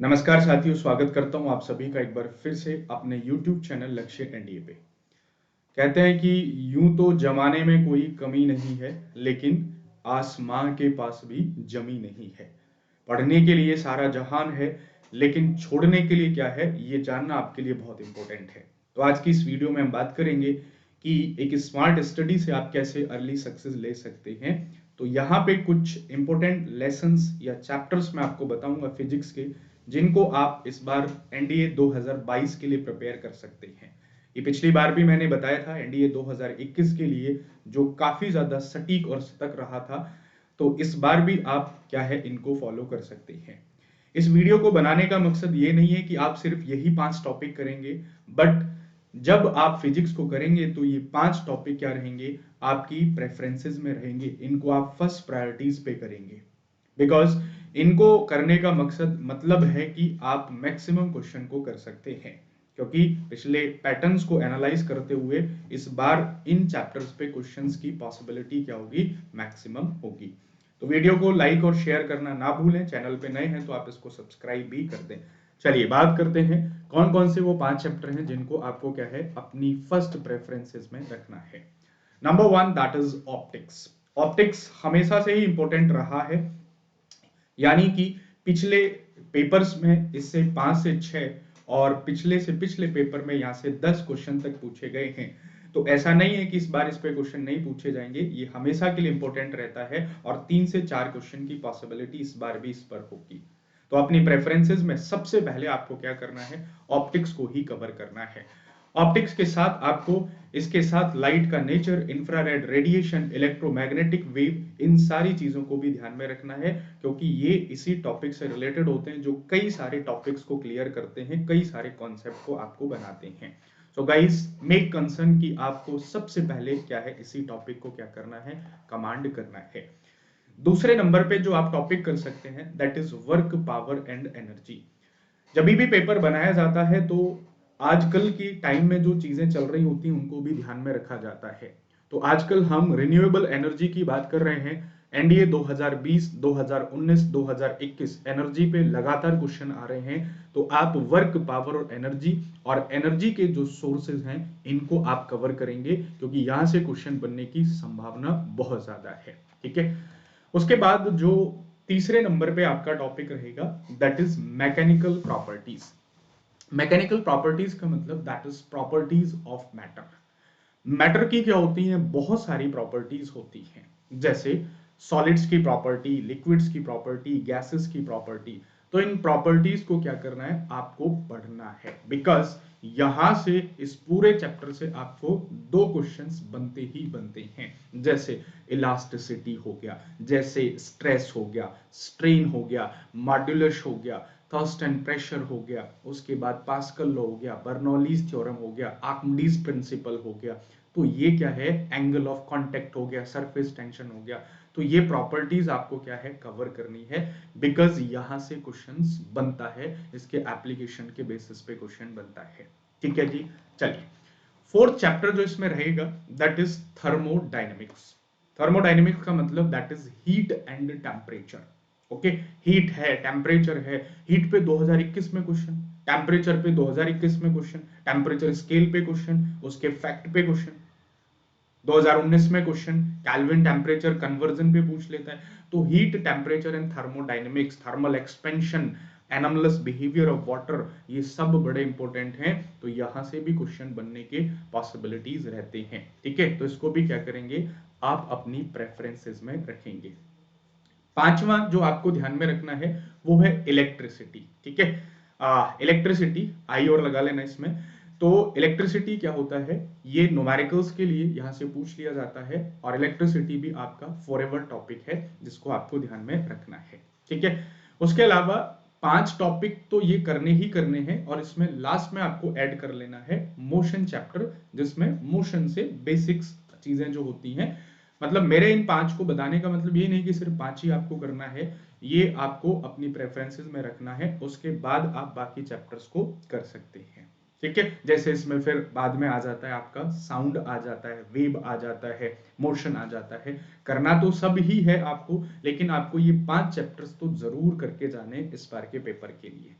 नमस्कार साथियों, स्वागत करता हूं आप सभी का एक बार फिर से अपने YouTube चैनल लक्ष्य एनडीए पे। कहते हैं कि यूं तो जमाने में कोई कमी नहीं है, लेकिन आसमां के पास भी जमी नहीं है। पढ़ने के लिए सारा जहान है, लेकिन छोड़ने के लिए क्या है, ये जानना आपके लिए बहुत इंपॉर्टेंट है। तो आज की इस वीडियो में हम बात करेंगे कि एक स्मार्ट स्टडी से आप कैसे अर्ली सक्सेस ले सकते हैं। तो यहाँ पे कुछ इंपॉर्टेंट लेसन्स या चैप्टर्स मैं आपको बताऊंगा फिजिक्स के, जिनको आप इस बार एनडीए 2022 के लिए प्रिपेयर कर सकते हैं। ये पिछली बार भी मैंने बताया था एनडीए 2021 के लिए, जो काफी ज्यादा सटीक और सतर्क रहा था। तो इस बार भी आप क्या है, इनको फॉलो कर सकते हैं। इस वीडियो को बनाने का मकसद ये नहीं है कि आप सिर्फ यही 5 टॉपिक करेंगे, बट जब आप फिजिक्स को करेंगे तो ये 5 टॉपिक क्या रहेंगे, आपकी प्रेफरेंसेस में रहेंगे। इनको आप फर्स्ट प्रायोरिटीज पे करेंगे, बिकॉज इनको करने का मकसद मतलब है कि आप मैक्सिमम क्वेश्चन को कर सकते हैं। क्योंकि पिछले पैटर्न्स को एनालाइज करते हुए इस बार इन चैप्टर्स पे क्वेश्चंस की पॉसिबिलिटी क्या होगी, मैक्सिमम होगी। तो वीडियो को लाइक और शेयर करना ना भूलें। चैनल पे नए हैं तो आप इसको सब्सक्राइब भी कर दें। चलिए बात करते हैं कौन कौन से वो 5 चैप्टर हैं जिनको आपको क्या है, अपनी फर्स्ट प्रेफरेंसेस में रखना है। Number 1 that is optics. Optics हमेशा से ही इंपॉर्टेंट रहा है, यानी कि पिछले पेपर्स में इससे 5 से 6 और पिछले से पिछले पेपर में यहाँ से 10 क्वेश्चन तक पूछे गए हैं। तो ऐसा नहीं है कि इस बार इस पे क्वेश्चन नहीं पूछे जाएंगे, ये हमेशा के लिए इंपॉर्टेंट रहता है और 3 से 4 क्वेश्चन की पॉसिबिलिटी इस बार भी इस पर होगी। तो अपनी प्रेफरेंसेस में सबसे पहले आपको क्या करना है, ऑप्टिक्स को ही कवर करना है। ऑप्टिक्स के साथ आपको इसके साथ लाइट का nature, infrared radiation, electromagnetic wave, इन सारी चीजों को भी ध्यान में रखना है, क्योंकि ये इसी टॉपिक से रिलेटेड होते हैं जो कई सारे टॉपिक्स को क्लियर करते हैं, कई सारे कॉन्सेप्ट को आपको बनाते हैं। सो गाइस, मेक कंसर्न कि आपको सबसे पहले क्या है, इसी टॉपिक को क्या करना है, कमांड करना है। दूसरे नंबर पे जो आप टॉपिक कर सकते हैं that is work, power and energy. जब भी पेपर बनाया जाता है तो आजकल की टाइम में जो चीजें चल रही होती हैं उनको भी ध्यान में रखा जाता है। तो आजकल हम रिन्यूएबल एनर्जी की बात कर रहे हैं। एनडीए 2020, 2019, 2021 एनर्जी पे लगातार क्वेश्चन आ रहे हैं। तो आप वर्क, पावर और एनर्जी के जो सोर्सेज हैं इनको आप कवर करेंगे, क्योंकि यहां से क्वेश्चन बनने की संभावना बहुत ज्यादा है। ठीक है। उसके बाद जो तीसरे नंबर पे आपका टॉपिक रहेगा that is mechanical properties. Mechanical properties का मतलब that is properties of matter. Matter की क्या होती हैं, बहुत सारी प्रॉपर्टीज होती हैं, जैसे सॉलिड्स की प्रॉपर्टी, लिक्विड्स की प्रॉपर्टी, गैसेस की प्रॉपर्टी। तो इन प्रॉपर्टीज को क्या करना है, आपको पढ़ना है, बिकॉज यहां से इस पूरे चैप्टर से आपको 2 क्वेश्चंस बनते ही बनते हैं। जैसे इलास्टिसिटी हो गया, जैसे स्ट्रेस हो गया, स्ट्रेन हो गया, मॉड्यूलस हो गया, थर्स्ट एंड प्रेशर हो गया, उसके बाद पास्कल लॉ हो गया, बर्नौलीज थ्योरम हो गया, आर्किमिडीज प्रिंसिपल हो गया। तो ये क्या है, एंगल ऑफ कांटेक्ट हो गया, सरफेस टेंशन हो गया। तो ये प्रॉपर्टीज आपको क्या है, कवर करनी है, बिकॉज यहां से क्वेश्चंस बनता है, इसके एप्लीकेशन के बेसिस पे क्वेश्चन बनता है। ठीक है जी। चलिए, फोर्थ चैप्टर जो इसमें रहेगा दैट इज थर्मोडायनेमिक्स। थर्मोडायनेमिक्स का मतलब that is heat and temperature. Okay, heat है, टेम्परेचर है। हीट पे 2021 में क्वेश्चन, टेम्परेचर पे 2021 में क्वेश्चन, टेम्परेचर स्केल पे क्वेश्चन, उसके फैक्ट पे क्वेश्चन। 2019 में क्वेश्चन कैल्विन टेम्परेचर कन्वर्जन पे पूछ लेता है। तो heat, temperature and thermodynamics, thermal expansion, anomalous behaviour of water, ये सब बड़े इंपॉर्टेंट हैं। तो यहां से भी क्वेश्चन बनने के पॉसिबिलिटीज रहते हैं। ठीक है, तो इसको भी क्या करेंगे, आप अपनी प्रेफरेंसेस में रखेंगे। पांचवा जो आपको ध्यान में रखना है वो है इलेक्ट्रिसिटी। ठीक है, इलेक्ट्रिसिटी आई और लगा लेना इसमें। तो इलेक्ट्रिसिटी क्या होता है, ये न्यूमेरिकल्स के लिए यहां से पूछ लिया जाता है, और इलेक्ट्रिसिटी भी आपका फॉरएवर टॉपिक है जिसको आपको ध्यान में रखना है। ठीक है, उसके अलावा 5 टॉपिक तो ये करने ही करने हैं, और इसमें लास्ट में आपको ऐड कर लेना है मोशन चैप्टर, जिसमें मोशन से बेसिक्स चीजें जो होती हैं। मतलब मेरे इन 5 को बताने का मतलब ये नहीं कि सिर्फ 5 ही आपको करना है, ये आपको अपनी प्रेफरेंसेस में रखना है, उसके बाद आप बाकी चैप्टर्स को कर सकते हैं। ठीक है, जैसे इसमें फिर बाद में आ जाता है आपका साउंड आ जाता है, वेव आ जाता है, मोशन आ जाता है। करना तो सब ही है आपको, लेकिन आपको ये 5 चैप्टर्स तो जरूर करके जाने इस बार के पेपर के लिए।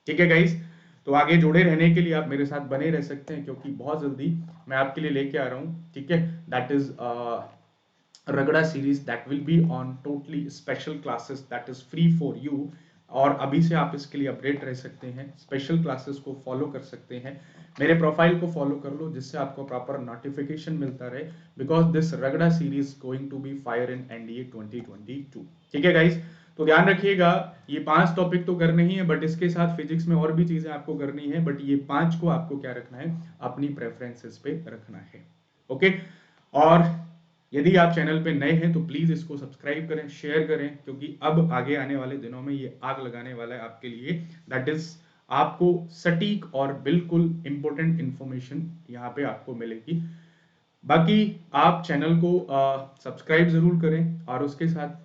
ठीक है गाइस, तो आगे जुड़े रहने के लिए आप मेरे साथ बने रह सकते हैं, क्योंकि बहुत जल्दी मैं आपके लिए लेके आ रहा हूँ, ठीक है। दैट इज रगड़ा series that will be on totally special classes that is free for you. और अभी से आप इसके लिए अपडेट रह सकते हैं, स्पेशल क्लासेस को फॉलो कर सकते हैं, मेरे प्रोफाइल को फॉलो कर लो जिससे आपको प्रॉपर नोटिफिकेशन मिलता रहे, बिकॉज दिस रगड़ा series going to be fire in NDA 2022। ठीक है गाइस, तो ध्यान रखिएगा, ये 5 टॉपिक तो करने ही है, बट इसके साथ फिजिक्स में और भी चीजें आपको करनी है, बट ये 5 को आपको क्या रखना है, अपनी प्रेफरेंसेस पे रखना है। ओके, और यदि आप चैनल पे नए हैं तो प्लीज इसको सब्सक्राइब करें, शेयर करें, क्योंकि अब आगे आने वाले दिनों में ये आग लगाने वाला है आपके लिए। दैट इज आपको सटीक और बिल्कुल इंपॉर्टेंट इंफॉर्मेशन यहाँ पे आपको मिलेगी। बाकी आप चैनल को सब्सक्राइब जरूर करें, और उसके साथ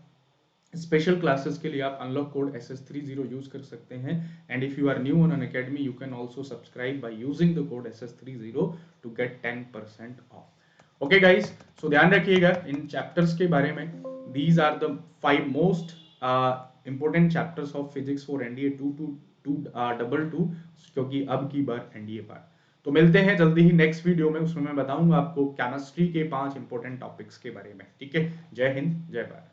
स्पेशल क्लासेस के लिए आप अनलॉक कोड SS30 यूज कर सकते हैं। And if you are new on Unacademy you can also subscribe by using the code SS30 to get 10% off. Okay guys, so ध्यान रखिएगा इन चैप्टर्स के बारे में। These are the 5 most important chapters of physics for NDA 2222, क्योंकि अब की बार NDA पार। तो मिलते हैं जल्दी ही नेक्स्ट वीडियो में, उसमें मैं बताऊंगा आपको केमिस्ट्री के 5 इंपॉर्टेंट टॉपिक्स के बारे में। ठीक है, जय हिंद, जय भारत।